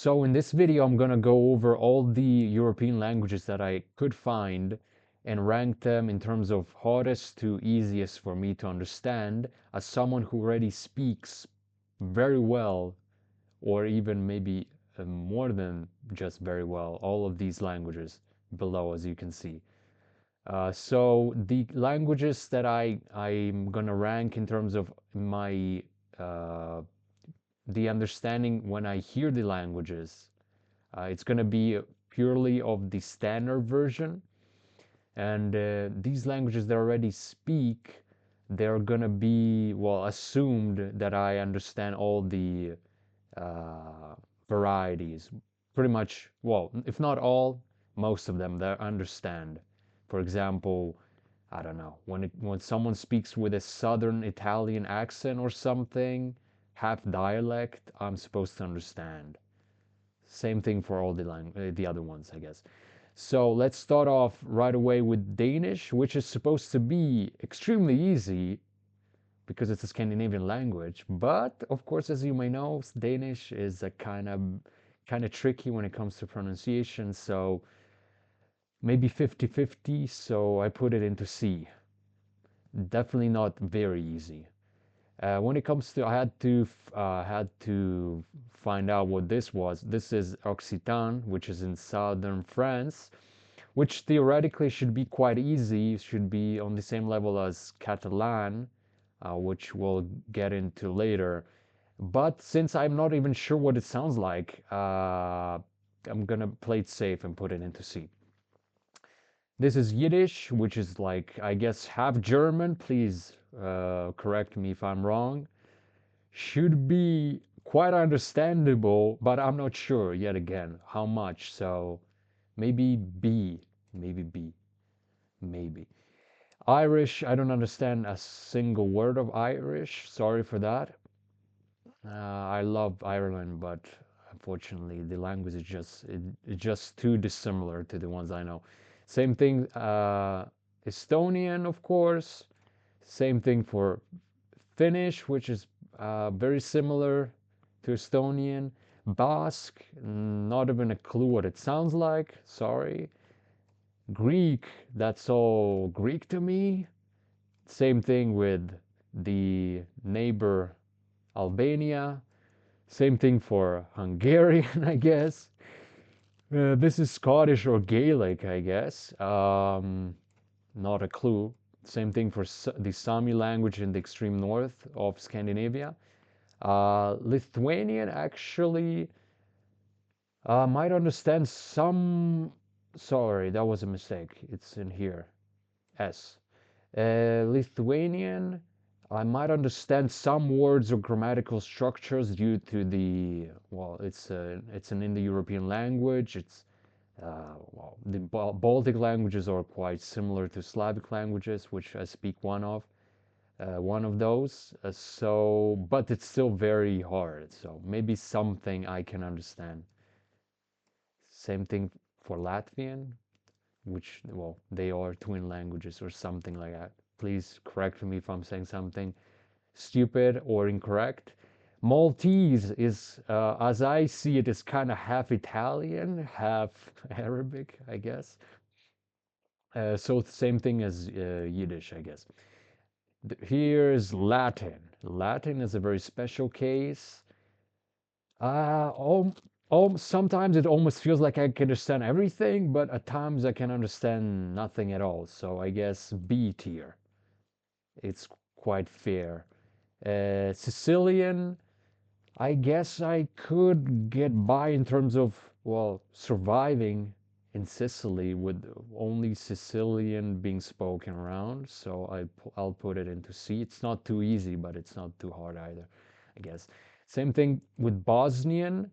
So in this video, I'm gonna go over all the European languages that I could find and rank them in terms of hardest to easiest for me to understand as someone who already speaks very well, or even maybe more than just very well, all of these languages below, as you can see. So the languages that I'm gonna rank in terms of my uh, the understanding when I hear the languages. It's going to be purely of the standard version. And these languages that I already speak, they're going to be, well, assumed that I understand all the uh, varieties. Pretty much, well, if not all, most of them that I understand. For example, I don't know, when someone speaks with a southern Italian accent or something, half dialect, I'm supposed to understand. Same thing for all the other ones, I guess. So let's start off right away with Danish, which is supposed to be extremely easy because it's a Scandinavian language. But of course, as you may know, Danish is a kind of tricky when it comes to pronunciation. So maybe 50-50. So I put it into C. Definitely not very easy. When it comes to, I had to find out what this was. This is Occitan, which is in southern France, which theoretically should be quite easy. Should be on the same level as Catalan, which we'll get into later. But since I'm not even sure what it sounds like, I'm gonna play it safe and put it into C. This is Yiddish, which is like, I guess, half German. Please correct me if I'm wrong. Should be quite understandable, but I'm not sure yet again how much. So maybe B, maybe B, maybe. Irish, I don't understand a single word of Irish. Sorry for that. I love Ireland, but unfortunately the language is it's just too dissimilar to the ones I know. Same thing, Estonian, of course. Same thing for Finnish, which is very similar to Estonian. Basque, not even a clue what it sounds like. Sorry. Greek, that's all Greek to me. Same thing with the neighbor Albania. Same thing for Hungarian, I guess. This is Scottish or Gaelic, I guess. Not a clue. Same thing for the Sami language in the extreme north of Scandinavia. Lithuanian actually might understand some. Sorry, that was a mistake. It's in here. S. Lithuanian, I might understand some words or grammatical structures due to the, well, it's an Indo-European language. It's well, the Baltic languages are quite similar to Slavic languages, which I speak one of those. So, but it's still very hard. So maybe something I can understand. Same thing for Latvian, which, well, they are twin languages or something like that. Please correct me if I'm saying something stupid or incorrect. Maltese is, as I see it, is kind of half Italian, half Arabic, I guess. So same thing as Yiddish, I guess. Here's Latin. Latin is a very special case. Uh, oh, sometimes it almost feels like I can understand everything, but at times I can understand nothing at all. So I guess B tier. It's quite fair. Sicilian, I guess I could get by in terms of, well, surviving in Sicily with only Sicilian being spoken around. So I'll put it into C. It's not too easy, but it's not too hard either, I guess. Same thing with Bosnian,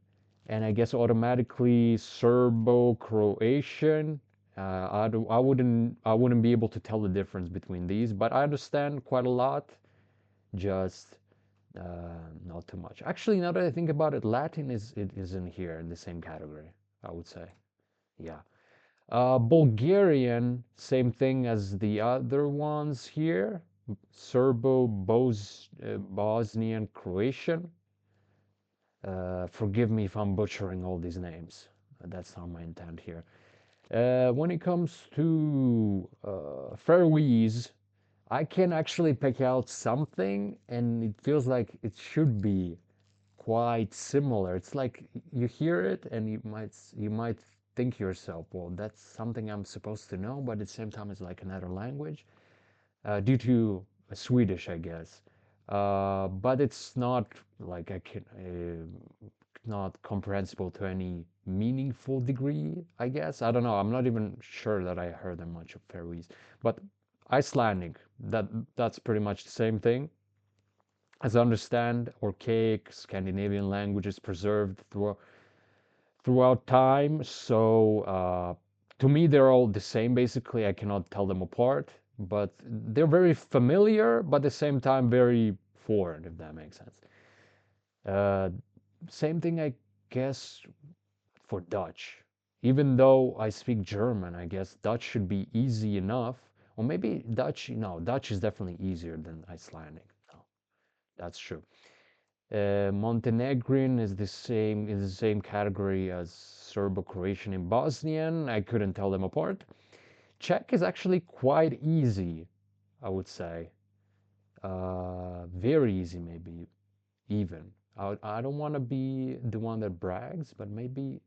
and I guess automatically Serbo-Croatian. I wouldn't be able to tell the difference between these, but I understand quite a lot. Just not too much. Actually, now that I think about it, Latin is in here in the same category, I would say. Yeah. Bulgarian, same thing as the other ones here. Serbo, Bosnian, Croatian. Forgive me if I'm butchering all these names. That's not my intent here. When it comes to Faroese, I can actually pick out something, and it feels like it should be quite similar. It's like you hear it, and you might think to yourself, well, that's something I'm supposed to know, but at the same time, it's like another language, due to Swedish, I guess. But it's not like I can not comprehensible to any meaningful degree, I guess. I don't know. I'm not even sure that I heard that much of Faroese, but Icelandic, that's pretty much the same thing. As I understand, archaic Scandinavian languages preserved throughout time. So to me, they're all the same. Basically, I cannot tell them apart, but they're very familiar, but at the same time very foreign, if that makes sense. Uh, Same thing, I guess, for Dutch. Even though I speak German, I guess Dutch should be easy enough. Or maybe Dutch, no, Dutch is definitely easier than Icelandic. No, that's true. Montenegrin is the same category as Serbo-Croatian and Bosnian. I couldn't tell them apart. Czech is actually quite easy, I would say. Very easy, maybe even. I don't want to be the one that brags, but maybe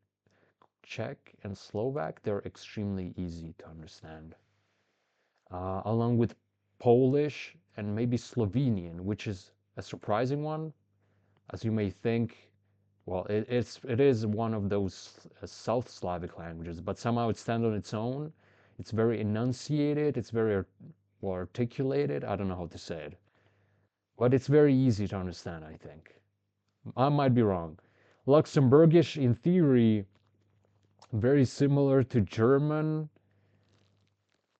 Czech and Slovak, they're extremely easy to understand. Along with Polish and maybe Slovenian, which is a surprising one, as you may think. Well, it is one of those South Slavic languages, but somehow it stands on its own. It's very enunciated. It's very well articulated. I don't know how to say it, but it's very easy to understand, I think. I might be wrong. Luxembourgish, in theory, very similar to German,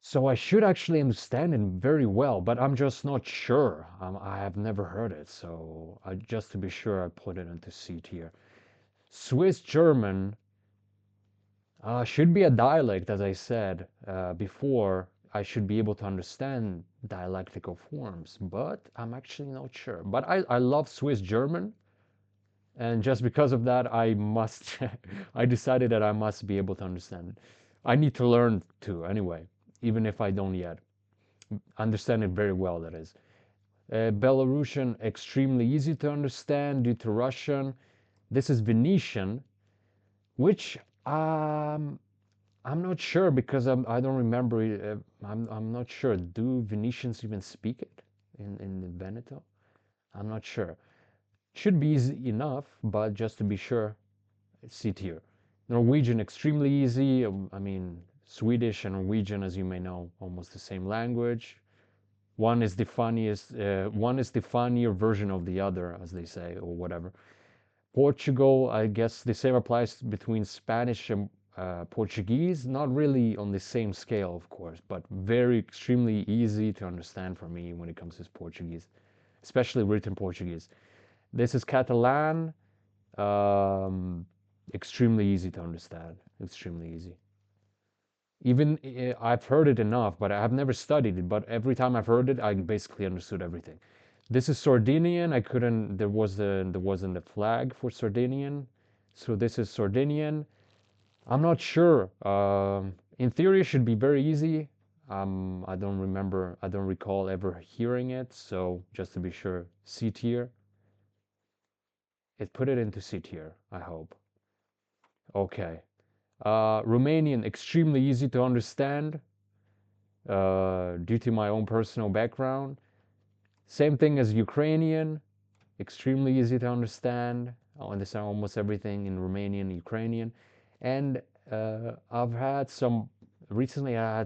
so I should actually understand it very well, but I'm just not sure. I have never heard it, so just to be sure, I put it into C tier. Swiss German should be a dialect, as I said before. I should be able to understand dialectical forms, but I'm actually not sure. But I love Swiss German, and just because of that, I must, I decided that I must be able to understand it. I need to learn to anyway, even if I don't yet understand it very well, that is. Belarusian, extremely easy to understand due to Russian. This is Venetian, which I'm not sure because I don't remember. I'm not sure. Do Venetians even speak it in Veneto? I'm not sure. Should be easy enough, but just to be sure, C tier. Norwegian, extremely easy. I mean, Swedish and Norwegian, as you may know, almost the same language. One is the funniest. One is the funnier version of the other, as they say, or whatever. Portugal, I guess the same applies between Spanish and Portuguese. Not really on the same scale, of course, but very extremely easy to understand for me when it comes to Portuguese, especially written Portuguese. This is Catalan. Um, Extremely easy to understand. Extremely easy. Even I've heard it enough, but I have never studied it. But every time I've heard it, I basically understood everything. This is Sardinian. I couldn't. There wasn't a flag for Sardinian, so this is Sardinian. I'm not sure. In theory, it should be very easy. I don't remember. I don't recall ever hearing it. So just to be sure, C tier. It put it into C tier. I hope. Okay. Romanian, extremely easy to understand due to my own personal background. Same thing as Ukrainian, extremely easy to understand. I understand almost everything in Romanian, Ukrainian. And I've had some, recently I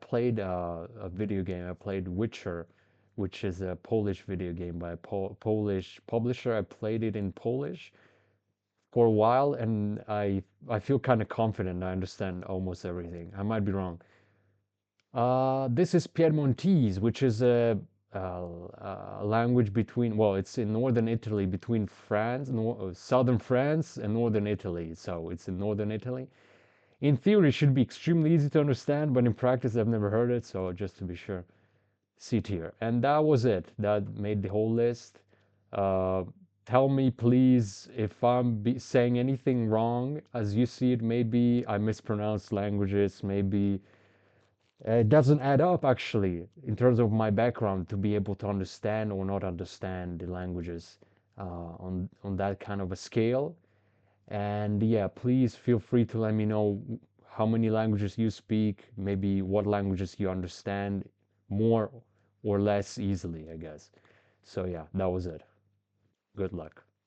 played a video game. I played Witcher, which is a Polish video game by a Polish publisher. I played it in Polish for a while, and I feel kind of confident I understand almost everything. I might be wrong. This is Piedmontese, which is a language between, well, it's in northern Italy, between France, southern France and northern Italy. So it's in northern Italy. In theory, it should be extremely easy to understand, but in practice, I've never heard it. So just to be sure, C tier. And that was it. That made the whole list. Uh, tell me, please, if saying anything wrong as you see it. Maybe I mispronounced languages, maybe it doesn't add up actually in terms of my background to be able to understand or not understand the languages on that kind of a scale. And yeah, please feel free to let me know how many languages you speak, maybe what languages you understand more or less easily, I guess. So yeah, that was it. Good luck.